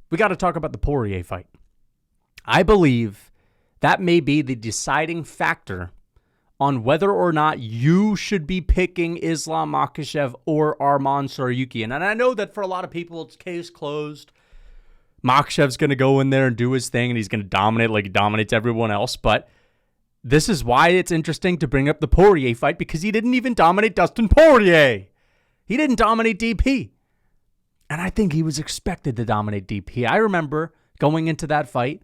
we got to talk about the Poirier fight. I believe that may be the deciding factor on whether or not you should be picking Islam Makhachev or Arman Tsarukyan. And I know that for a lot of people, it's case closed. Makhachev's going to go in there and do his thing, and he's going to dominate like he dominates everyone else. But this is why it's interesting to bring up the Poirier fight, because he didn't even dominate Dustin Poirier. He didn't dominate DP. And I think he was expected to dominate DP. I remember going into that fight,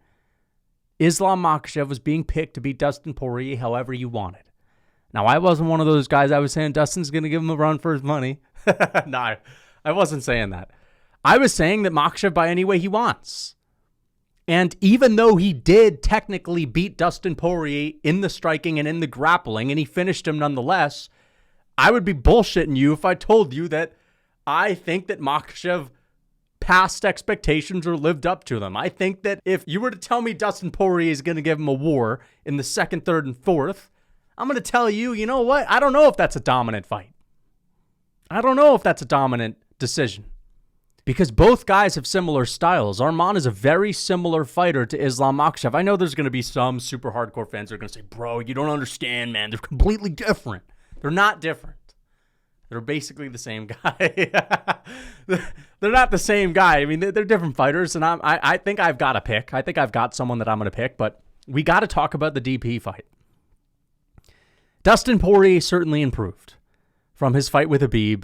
Islam Makhachev was being picked to beat Dustin Poirier however you wanted. Now, I wasn't one of those guys. I was saying Dustin's going to give him a run for his money. No, I wasn't saying that. I was saying that Makhachev by any way he wants. And even though he did technically beat Dustin Poirier in the striking and in the grappling, and he finished him nonetheless, I would be bullshitting you if I told you that I think that Makhachev passed expectations or lived up to them. I think that if you were to tell me Dustin Poirier is going to give him a war in the second, third, and fourth, I'm going to tell you, you know what? I don't know if that's a dominant fight. I don't know if that's a dominant decision. Because both guys have similar styles. Arman is a very similar fighter to Islam Makhachev. I know there's going to be some super hardcore fans that are going to say, bro, you don't understand, man. They're completely different. They're not different. They're basically the same guy. They're not the same guy. I mean, they're different fighters, and I think I've got a pick. I think I've got someone that I'm going to pick, but we got to talk about the DP fight. Dustin Poirier certainly improved from his fight with Khabib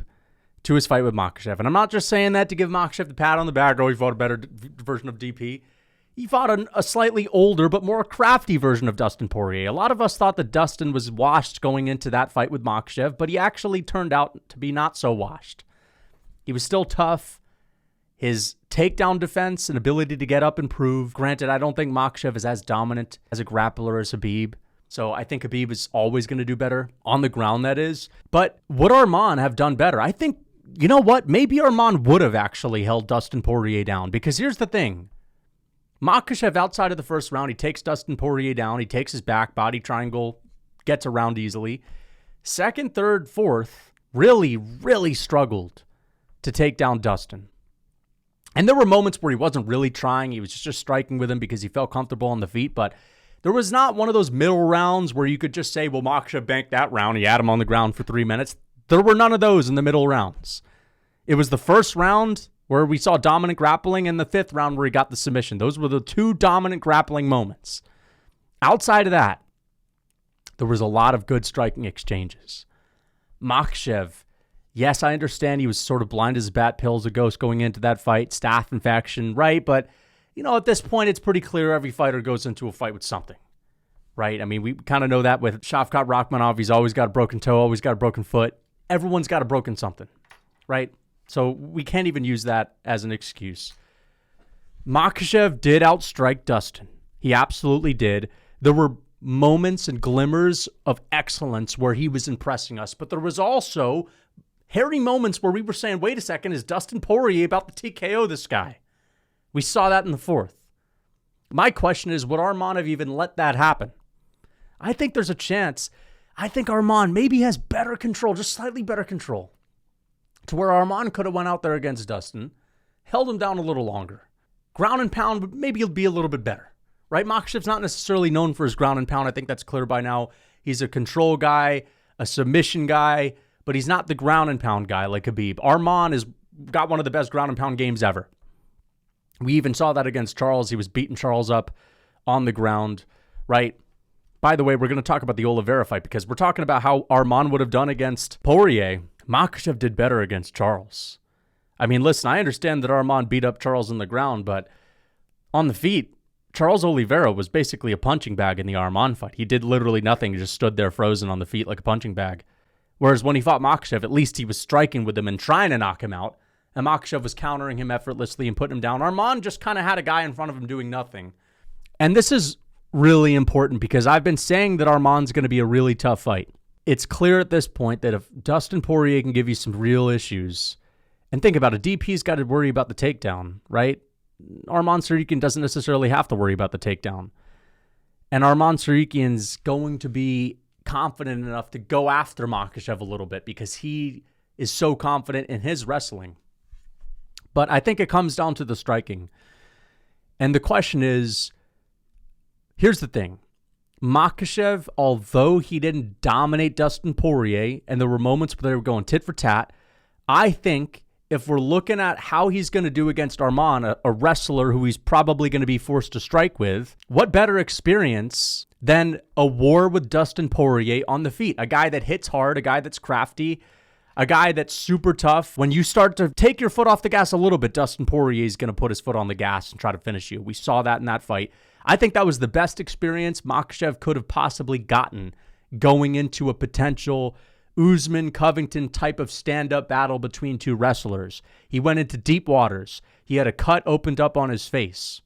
to his fight with Makhachev. And I'm not just saying that to give Makhachev the pat on the back, he fought a better version of DP. He fought a slightly older but more crafty version of Dustin Poirier. A lot of us thought that Dustin was washed going into that fight with Makhachev, but he actually turned out to be not so washed. He was still tough. His takedown defense and ability to get up improved. Granted, I don't think Makhachev is as dominant as a grappler as Khabib. So I think Khabib is always going to do better on the ground, that is. But would Arman have done better? I think, you know what? Maybe Arman would have actually held Dustin Poirier down. Because here's the thing. Makhachev, outside of the first round, he takes Dustin Poirier down. He takes his back body triangle, gets around easily. Second, third, fourth, really struggled to take down Dustin. And there were moments where he wasn't really trying. He was just striking with him because he felt comfortable on the feet. But there was not one of those middle rounds where you could just say, well, Makhachev banked that round. He had him on the ground for 3 minutes. There were none of those in the middle rounds. It was the first round where we saw dominant grappling and the fifth round where he got the submission. Those were the two dominant grappling moments. Outside of that, there was a lot of good striking exchanges. Makhachev, yes, I understand he was sort of blind as a bat, pale as a ghost going into that fight, staph infection, right? But, you know, at this point, it's pretty clear every fighter goes into a fight with something, right? I mean, we kind of know that with Shavkat Rakhmonov. He's always got a broken toe, always got a broken foot. Everyone's got a broken something, right? So we can't even use that as an excuse. Makhachev did outstrike Dustin. He absolutely did. There were moments and glimmers of excellence where he was impressing us, but there was also hairy moments where we were saying, wait a second, is Dustin Poirier about to TKO this guy? We saw that in the fourth. My question is, would Arman have even let that happen? I think there's a chance. I think Arman maybe has better control, just slightly better control, to where Arman could have went out there against Dustin, held him down a little longer. Ground and pound would maybe be a little bit better, right? Makhachev's not necessarily known for his ground and pound. I think that's clear by now. He's a control guy, a submission guy, but he's not the ground and pound guy like Khabib. Arman has got one of the best ground and pound games ever. We even saw that against Charles. He was beating Charles up on the ground, right? By the way, we're going to talk about the Oliveira fight because we're talking about how Arman would have done against Poirier. Makhachev did better against Charles. I mean, listen, I understand that Arman beat up Charles on the ground, but on the feet, Charles Oliveira was basically a punching bag in the Arman fight. He did literally nothing. He just stood there frozen on the feet like a punching bag. Whereas when he fought Makhachev, at least he was striking with him and trying to knock him out. And Makhachev was countering him effortlessly and putting him down. Arman just kind of had a guy in front of him doing nothing. And this is really important because I've been saying that Arman's going to be a really tough fight. It's clear at this point that if Dustin Poirier can give you some real issues, and think about it, DP's got to worry about the takedown, right? Arman Tsarukyan doesn't necessarily have to worry about the takedown. And Arman Tsarukyan's going to be confident enough to go after Makhachev a little bit because he is so confident in his wrestling. But I think it comes down to the striking. And the question is, here's the thing. Makhachev, although he didn't dominate Dustin Poirier, and there were moments where they were going tit for tat, I think if we're looking at how he's going to do against Arman, a wrestler who he's probably going to be forced to strike with, what better experience than a war with Dustin Poirier on the feet? A guy that hits hard, a guy that's crafty, a guy that's super tough. When you start to take your foot off the gas a little bit, Dustin Poirier is going to put his foot on the gas and try to finish you. We saw that in that fight. I think that was the best experience Makhachev could have possibly gotten going into a potential Usman-Covington type of stand-up battle between two wrestlers. He went into deep waters. He had a cut opened up on his face,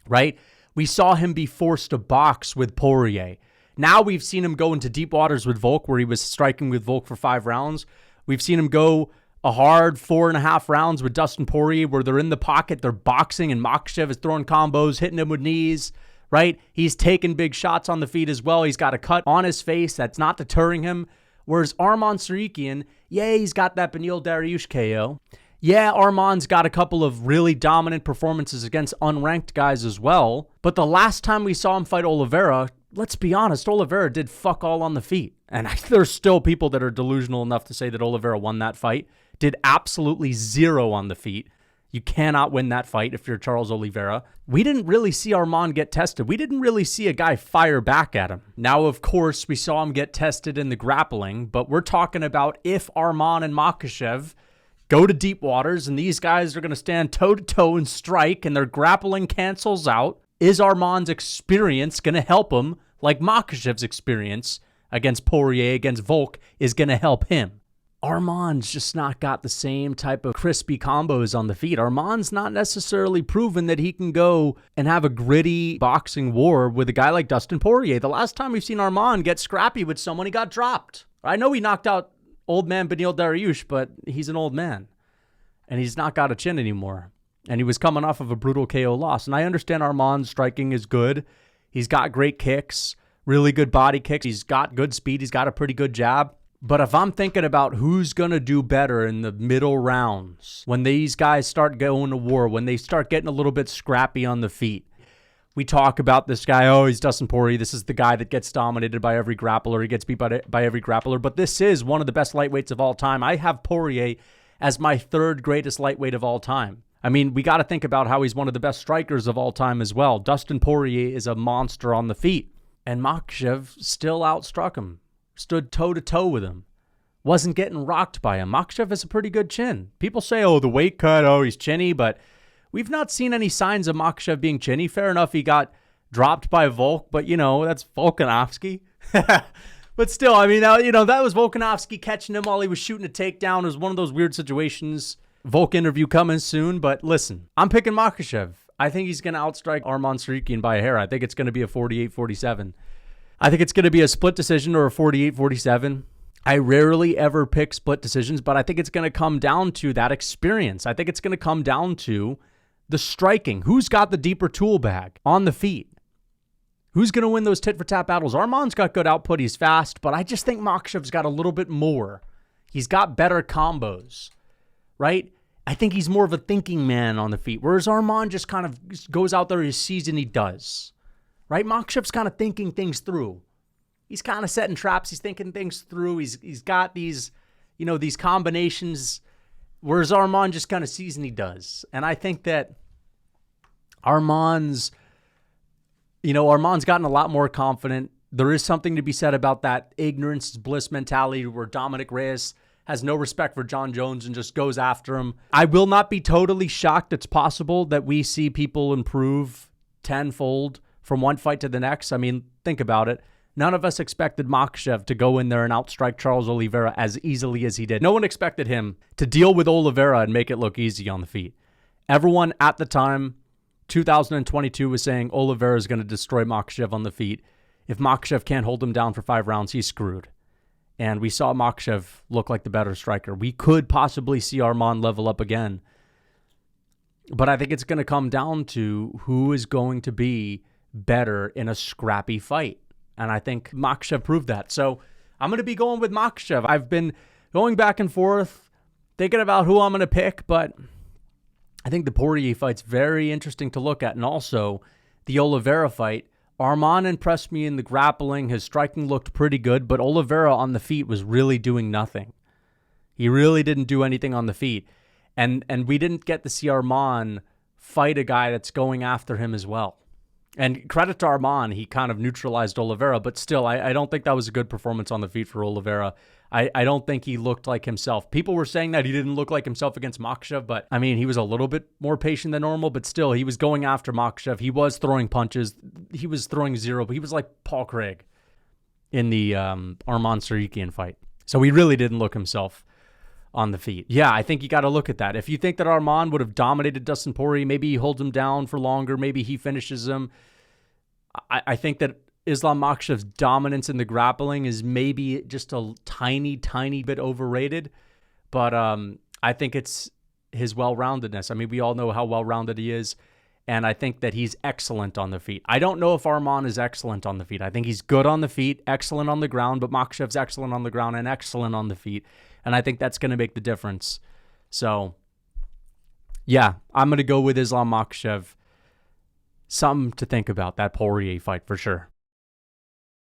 right? We saw him be forced to box with Poirier. Now we've seen him go into deep waters with Volk, where he was striking with Volk for 5 rounds. We've seen him go a hard 4.5 rounds with Dustin Poirier, where they're in the pocket, they're boxing, and Makhachev is throwing combos, hitting him with knees, right? He's taking big shots on the feet as well. He's got a cut on his face that's not deterring him. Whereas Arman Tsarukyan, yeah, he's got that Beneil Dariush KO. Yeah, Arman's got a couple of really dominant performances against unranked guys as well. But the last time we saw him fight Oliveira, let's be honest, Oliveira did fuck all on the feet. And there's still people that are delusional enough to say that Oliveira won that fight. Did absolutely zero on the feet. You cannot win that fight if you're Charles Oliveira. We didn't really see Arman get tested. We didn't really see a guy fire back at him. Now, of course, we saw him get tested in the grappling, but we're talking about if Arman and Makhachev go to deep waters and these guys are going to stand toe-to-toe and strike and their grappling cancels out, is Arman's experience going to help him like Makhachev's experience against Poirier, against Volk, is going to help him? Arman's just not got the same type of crispy combos on the feet. Arman's not necessarily proven that he can go and have a gritty boxing war with a guy like Dustin Poirier. The last time we've seen Arman get scrappy with someone, he got dropped. I know he knocked out old man Beneil Dariush, but he's an old man. And he's not got a chin anymore. And he was coming off of a brutal KO loss. And I understand Arman's striking is good. He's got great kicks, really good body kicks. He's got good speed. He's got a pretty good jab. But if I'm thinking about who's going to do better in the middle rounds, when these guys start going to war, when they start getting a little bit scrappy on the feet, we talk about this guy, oh, he's Dustin Poirier. This is the guy that gets dominated by every grappler. He gets beat by every grappler. But this is one of the best lightweights of all time. I have Poirier as my 3rd greatest lightweight of all time. I mean, we got to think about how he's one of the best strikers of all time as well. Dustin Poirier is a monster on the feet. And Makhachev still outstruck him. Stood toe-to-toe with him. Wasn't getting rocked by him. Makhachev has a pretty good chin. People say, oh, the weight cut, oh, he's chinny, but we've not seen any signs of Makhachev being chinny. Fair enough, he got dropped by Volk, but, that's Volkanovski. But still, I mean, that was Volkanovski catching him while he was shooting a takedown. It was one of those weird situations. Volk interview coming soon, but listen, I'm picking Makhachev. I think he's going to outstrike Arman Tsarukyan by a hair. I think it's going to be a 48-47. I think it's going to be a split decision or a 48-47. I rarely ever pick split decisions, but I think it's going to come down to that experience. I think it's going to come down to the striking. Who's got the deeper tool bag on the feet? Who's going to win those tit-for-tat battles? Arman's got good output. He's fast, but I just think Makhachev's got a little bit more. He's got better combos, right? I think he's more of a thinking man on the feet, whereas Arman just kind of goes out there, he sees and he does. Right? Makhachev's kind of thinking things through. He's kind of setting traps. He's thinking things through. He's got these, these combinations, whereas Arman just kind of sees and he does. And I think that Arman's gotten a lot more confident. There is something to be said about that ignorance is bliss mentality where Dominic Reyes has no respect for John Jones and just goes after him. I will not be totally shocked. It's possible that we see people improve tenfold from one fight to the next. I mean, think about it. None of us expected Makhachev to go in there and outstrike Charles Oliveira as easily as he did. No one expected him to deal with Oliveira and make it look easy on the feet. Everyone at the time, 2022, was saying Oliveira is going to destroy Makhachev on the feet. If Makhachev can't hold him down for 5 rounds, he's screwed. And we saw Makhachev look like the better striker. We could possibly see Arman level up again. But I think it's going to come down to who is going to be better in a scrappy fight. And I think Makhachev proved that. So I'm going to be going with Makhachev. I've been going back and forth, thinking about who I'm going to pick, but I think the Poirier fight's very interesting to look at. And also, the Oliveira fight, Arman impressed me in the grappling. His striking looked pretty good, but Oliveira on the feet was really doing nothing. He really didn't do anything on the feet. And we didn't get to see Arman fight a guy that's going after him as well. And credit to Arman, he kind of neutralized Oliveira, but still, I don't think that was a good performance on the feet for Oliveira. I don't think he looked like himself. People were saying that he didn't look like himself against Makhachev, but I mean, he was a little bit more patient than normal, but still, he was going after Makhachev. He was throwing punches. He was throwing zero, but he was like Paul Craig in the Arman Tsarukyan fight. So he really didn't look himself on the feet. Yeah, I think you got to look at that. If you think that Arman would have dominated Dustin Poirier, maybe he holds him down for longer, maybe he finishes him. I think that Islam Makhachev's dominance in the grappling is maybe just a tiny bit overrated, but I think it's his well-roundedness. I mean, we all know how well-rounded he is, and I think that he's excellent on the feet. I don't know if Arman is excellent on the feet. I think he's good on the feet, excellent on the ground, but Makhachev's excellent on the ground and excellent on the feet, and I think that's going to make the difference. So, yeah, I'm going to go with Islam Makhachev. Something to think about, that Poirier fight for sure.